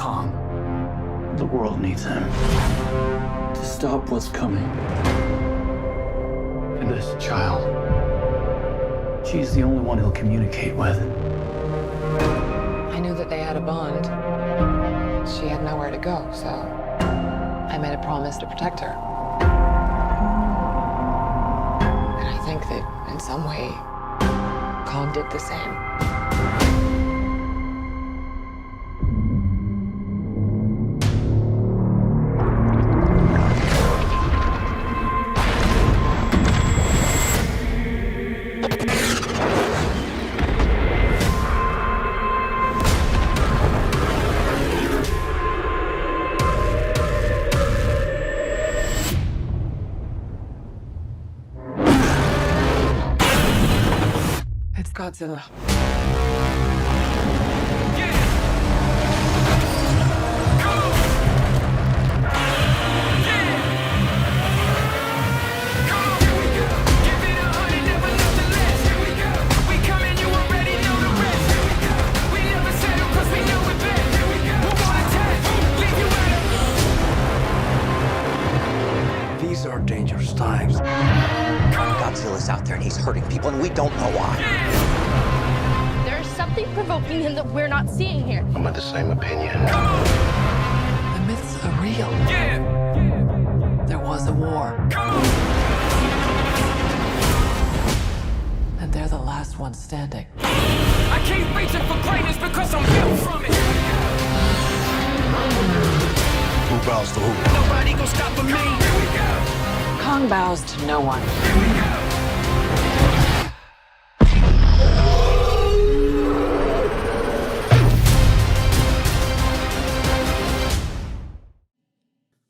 Kong. The world needs him to stop what's coming. And this child, she's the only one he'll communicate with. I knew that they had a bond. She had nowhere to go, so I made a promise to protect her. And I think that in some way, Kong did the same. It's Godzilla. These are dangerous times. Godzilla's out there and he's hurting people and we don't know why. There's something provoking him that we're not seeing here. I'm of the same opinion. The myths are real. There was a war. And they're the last ones standing. I keep reaching for greatness because I'm built from it. Who bows to who? Nobody gon' stop for me. Here we go. Kong bows to no one. Here we go.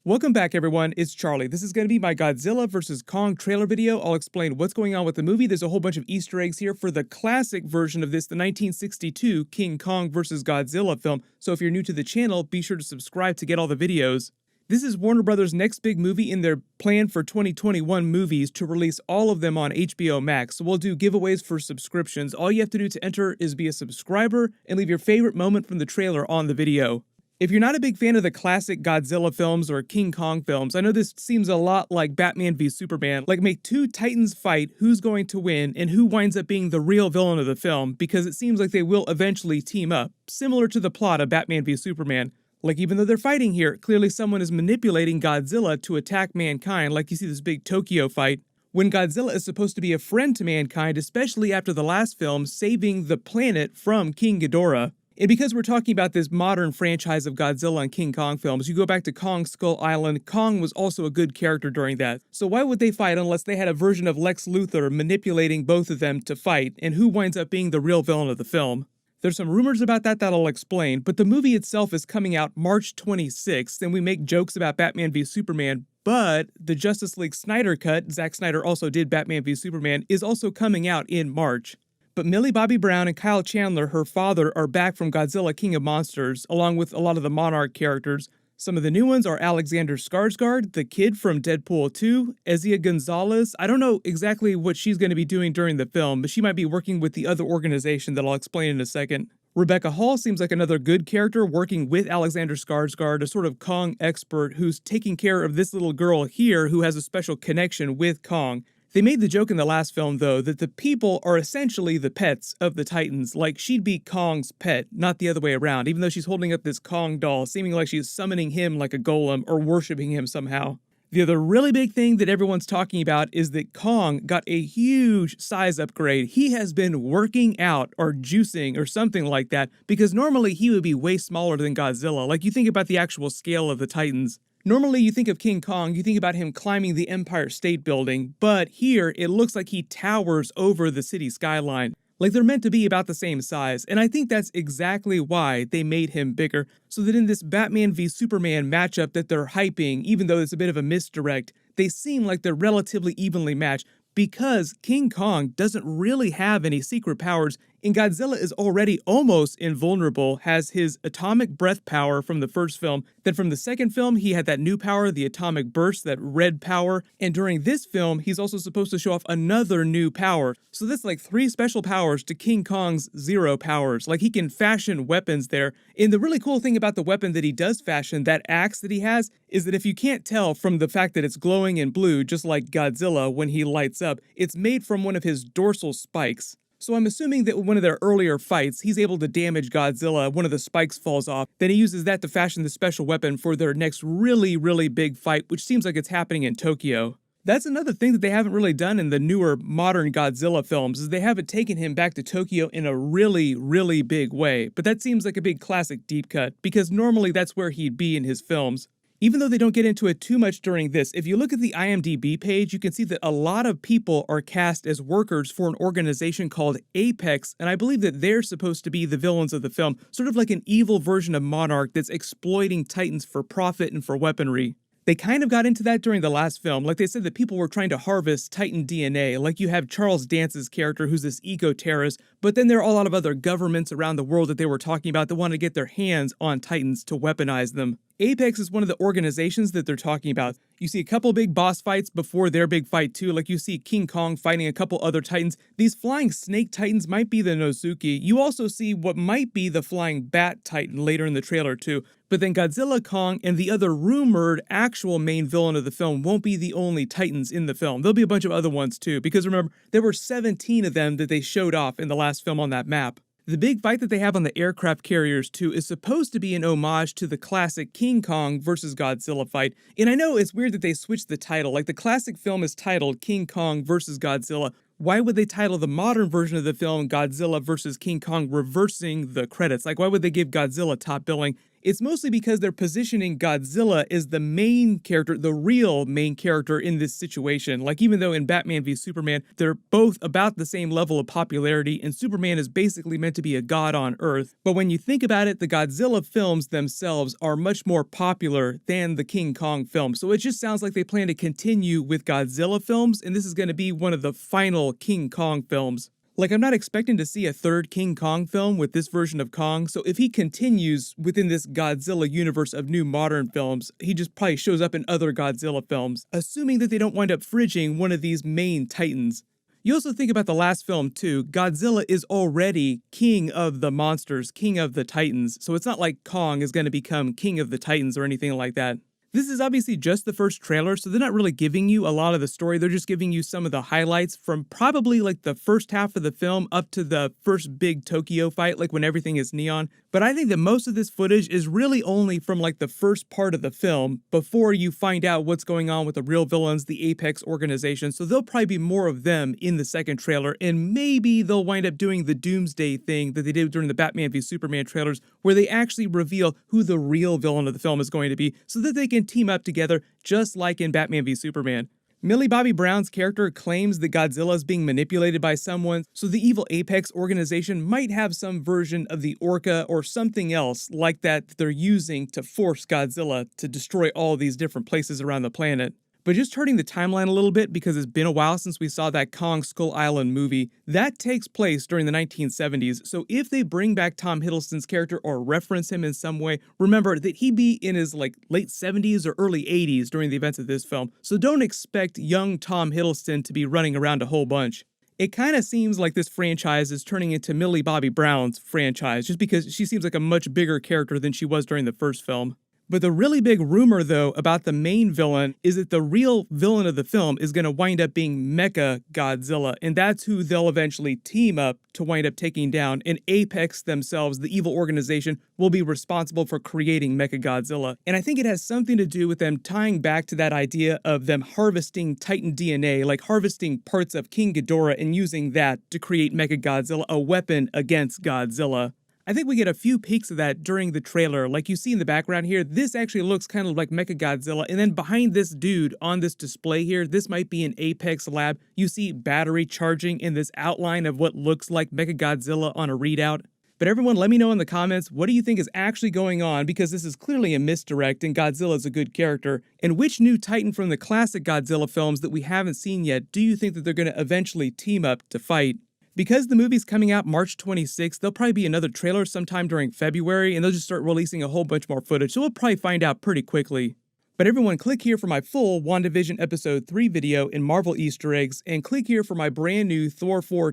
Welcome back, everyone. It's Charlie. This is going to be my Godzilla vs. Kong trailer video. I'll explain what's going on with the movie. There's a whole bunch of Easter eggs here for the classic version of this, the 1962 King Kong vs. Godzilla film. So if you're new to the channel, be sure to subscribe to get all the videos. This is Warner Brothers' next big movie in their plan for 2021 movies to release all of them on HBO Max. So we'll do giveaways for subscriptions. All you have to do to enter is be a subscriber and leave your favorite moment from the trailer on the video. If you're not a big fan of the classic Godzilla films or King Kong films, I know this seems a lot like Batman v Superman, like make two titans fight who's going to win and who winds up being the real villain of the film, because it seems like they will eventually team up, similar to the plot of Batman v Superman. Like, even though they're fighting here, clearly someone is manipulating Godzilla to attack mankind, like you see this big Tokyo fight, when Godzilla is supposed to be a friend to mankind, especially after the last film saving the planet from King Ghidorah. And because we're talking about this modern franchise of Godzilla and King Kong films, you go back to Kong Skull Island, Kong was also a good character during that. So why would they fight unless they had a version of Lex Luthor manipulating both of them to fight, and who winds up being the real villain of the film? There's some rumors about that I'll explain, but the movie itself is coming out March 26th, and we make jokes about Batman v Superman, but the Justice League Snyder Cut, Zack Snyder also did Batman v Superman, is also coming out in March. But Millie Bobby Brown and Kyle Chandler, her father, are back from Godzilla King of Monsters, along with a lot of the Monarch characters. Some of the new ones are Alexander Skarsgård, the kid from Deadpool 2, Ezia Gonzalez. I don't know exactly what she's going to be doing during the film, but she might be working with the other organization that I'll explain in a second. Rebecca Hall seems like another good character working with Alexander Skarsgård, a sort of Kong expert who's taking care of this little girl here who has a special connection with Kong. They made the joke in the last film, though, that the people are essentially the pets of the Titans, like she'd be Kong's pet, not the other way around, even though she's holding up this Kong doll, seeming like she's summoning him like a golem or worshipping him somehow. The other really big thing that everyone's talking about is that Kong got a huge size upgrade. He has been working out or juicing or something like that, because normally he would be way smaller than Godzilla. Like, you think about the actual scale of the Titans. Normally you think of King Kong, you think about him climbing the Empire State Building, but here it looks like he towers over the city skyline. Like, they're meant to be about the same size, and I think that's exactly why they made him bigger, so that in this Batman v Superman matchup that they're hyping, even though it's a bit of a misdirect, they seem like they're relatively evenly matched, because King Kong doesn't really have any secret powers, And Godzilla is already almost invulnerable, has his atomic breath power from the first film. Then from the second film, he had that new power, the atomic burst, that red power. And during this film, he's also supposed to show off another new power. So that's like 3 special powers to King Kong's 0 powers. Like, he can fashion weapons there. And the really cool thing about the weapon that he does fashion, that axe that he has, is that if you can't tell from the fact that it's glowing in blue, just like Godzilla when he lights up, it's made from one of his dorsal spikes. So I'm assuming that one of their earlier fights, he's able to damage Godzilla, one of the spikes falls off, then he uses that to fashion the special weapon for their next really, really big fight, which seems like it's happening in Tokyo. That's another thing that they haven't really done in the newer modern Godzilla films, is they haven't taken him back to Tokyo in a really, really big way. But that seems like a big classic deep cut, because normally that's where he'd be in his films. Even though they don't get into it too much during this, if you look at the IMDb page, you can see that a lot of people are cast as workers for an organization called Apex, and I believe that they're supposed to be the villains of the film, sort of like an evil version of Monarch that's exploiting Titans for profit and for weaponry. They kind of got into that during the last film. Like, they said that people were trying to harvest Titan DNA. Like, you have Charles Dance's character, who's this eco-terrorist, but then there are a lot of other governments around the world that they were talking about that want to get their hands on Titans to weaponize them. Apex is one of the organizations that they're talking about. You see a couple big boss fights before their big fight too, like you see King Kong fighting a couple other Titans. These flying snake Titans might be the Nozuki. You also see what might be the flying bat Titan later in the trailer too. But then Godzilla, Kong, and the other rumored actual main villain of the film won't be the only Titans in the film. There'll be a bunch of other ones too, because remember, there were 17 of them that they showed off in the last film on that map. The big fight that they have on the aircraft carriers too is supposed to be an homage to the classic King Kong versus Godzilla fight. And I know it's weird that they switched the title. Like, the classic film is titled King Kong versus Godzilla. Why would they title the modern version of the film Godzilla versus King Kong, reversing the credits? Like, why would they give Godzilla top billing? It's mostly because they're positioning Godzilla as the main character, the real main character in this situation. Like, even though in Batman v Superman, they're both about the same level of popularity, and Superman is basically meant to be a god on Earth. But when you think about it, the Godzilla films themselves are much more popular than the King Kong film. So it just sounds like they plan to continue with Godzilla films, and this is going to be one of the final King Kong films. Like, I'm not expecting to see a third King Kong film with this version of Kong, so if he continues within this Godzilla universe of new modern films, he just probably shows up in other Godzilla films, assuming that they don't wind up fridging one of these main Titans. You also think about the last film too. Godzilla is already king of the monsters, king of the Titans, so it's not like Kong is going to become king of the Titans or anything like that. This is obviously just the first trailer, so they're not really giving you a lot of the story. They're just giving you some of the highlights from probably like the first half of the film up to the first big Tokyo fight, like when everything is neon. But I think that most of this footage is really only from like the first part of the film before you find out what's going on with the real villains, the Apex organization. So there'll probably be more of them in the second trailer, and maybe they'll wind up doing the Doomsday thing that they did during the Batman v Superman trailers, where they actually reveal who the real villain of the film is going to be, so that they can team up together just like in Batman v Superman. Millie Bobby Brown's character claims that Godzilla is being manipulated by someone, so the evil Apex organization might have some version of the Orca or something else like that they're using to force Godzilla to destroy all these different places around the planet. But just turning the timeline a little bit, because it's been a while since we saw that Kong Skull Island movie, that takes place during the 1970s, so if they bring back Tom Hiddleston's character or reference him in some way, remember that he'd be in his like late 70s or early 80s during the events of this film, so don't expect young Tom Hiddleston to be running around a whole bunch. It kind of seems like this franchise is turning into Millie Bobby Brown's franchise, just because she seems like a much bigger character than she was during the first film. But the really big rumor, though, about the main villain is that the real villain of the film is going to wind up being Mecha Godzilla, and that's who they'll eventually team up to wind up taking down, and Apex themselves, the evil organization, will be responsible for creating Mecha Godzilla. And I think it has something to do with them tying back to that idea of them harvesting Titan DNA, like harvesting parts of King Ghidorah and using that to create Mecha Godzilla, a weapon against Godzilla. I think we get a few peeks of that during the trailer. Like you see in the background here, this actually looks kind of like Mechagodzilla. And then behind this dude on this display here, this might be an Apex lab. You see battery charging in this outline of what looks like Mechagodzilla on a readout. But everyone, let me know in the comments, what do you think is actually going on? Because this is clearly a misdirect and Godzilla is a good character. And which new Titan from the classic Godzilla films that we haven't seen yet do you think that they're going to eventually team up to fight? Because the movie's coming out March 26th, there'll probably be another trailer sometime during February, and they'll just start releasing a whole bunch more footage, so we'll probably find out pretty quickly. But everyone, click here for my full WandaVision Episode 3 video in Marvel Easter eggs, and click here for my brand new Thor 4